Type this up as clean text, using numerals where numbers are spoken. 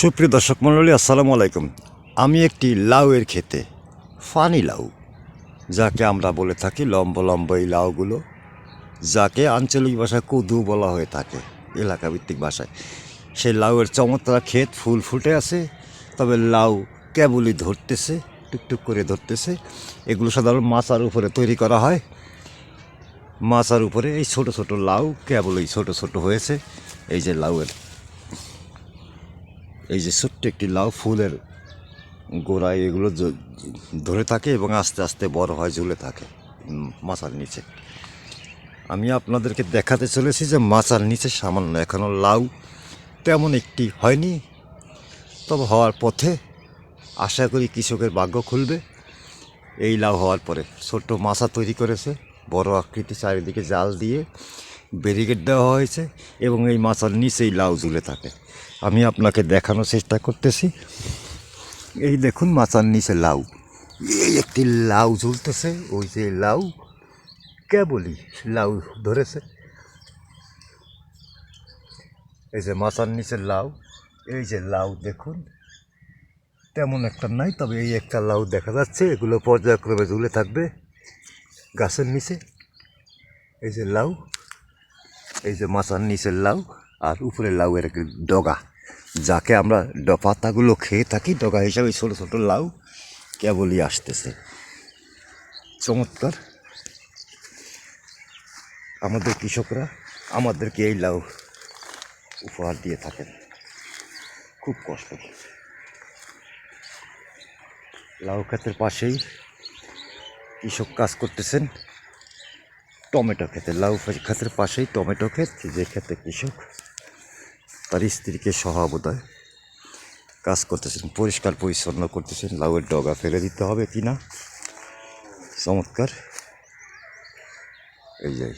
সুপ্রিয় দর্শক মণ্ডলী, আসসালামু আলাইকুম। আমি একটি লাউয়ের ক্ষেতে, ফানি লাউ যাকে আমরা বলে থাকি, লম্বা লম্বা এই লাউগুলো, যাকে আঞ্চলিক ভাষায় কদু বলা হয়ে থাকে এলাকাভিত্তিক ভাষায়। সেই লাউয়ের চমৎকার ক্ষেত, ফুল ফুটে আছে, তবে লাউ কেবলই ধরতেছে, টুকটুক করে ধরতেছে। এগুলো সাধারণত মাচার উপরে তৈরি করা হয়। মাচার উপরে এই ছোট ছোট লাউ কেবলই ছোট ছোট হয়েছে। এই যে লাউয়ের, এই যে ছোট্ট একটি লাউ, ফুলের গোড়ায় এগুলো ধরে থাকে এবং আস্তে আস্তে বড় হয়, ঝুলে থাকে মাচার নিচে। আমি আপনাদেরকে দেখাতে চলেছি যে মাচার নিচে সামান্য এখনও লাউ তেমন একটি হয়নি, তবে হওয়ার পথে। আশা করি কৃষকের ভাগ্য খুলবে। এই লাউ হওয়ার পরে ছোট্ট মাচা তৈরি করেছে, বড় আকৃতি, চারিদিকে জাল দিয়ে ব্যারিকেড দেওয়া হয়েছে এবং এই মাচার নিচেই লাউ ঝুলে থাকে। আমি আপনাকে দেখানোর চেষ্টা করতেছি। এই দেখুন মাচার নিচে লাউ, এই একটি লাউ ঝুলতেছে। ওই যে লাউ কেবলই লাউ ধরেছে। এই যে মাচার নিচে লাউ, এই যে লাউ দেখুন, তেমন একটা নাই, তবে এই একটা লাউ দেখা যাচ্ছে। এগুলো পর্যায়ক্রমে ঝুলে থাকবে গাছের নিচে। এই যে লাউ, এই যে মাচার নিচের লাউ, আর উপরে লাউয়ের ডগা, যাকে আমরা পাতাগুলো খেয়ে থাকি, ডগা হিসাবে ছোটো ছোটো লাউ কেবলই আসতেছে। চমৎকার। আমাদের কৃষকরা আমাদেরকে এই লাউ উপহার দিয়ে থাকেন, খুব কষ্ট। লাউ ক্ষেতের পাশেই কৃষক কাজ করতেছেন টমেটো ক্ষেতে। লাউ ক্ষেতের পাশেই টমেটো ক্ষেত, যে ক্ষেতে কৃষক তার স্ত্রীকে সহাবদায় কাজ করতেছেন, পরিষ্কার পরিচ্ছন্ন করতেছেন। লাউয়ের ডগা ফেলে দিতে হবে কিনা। চমৎকার। এই যে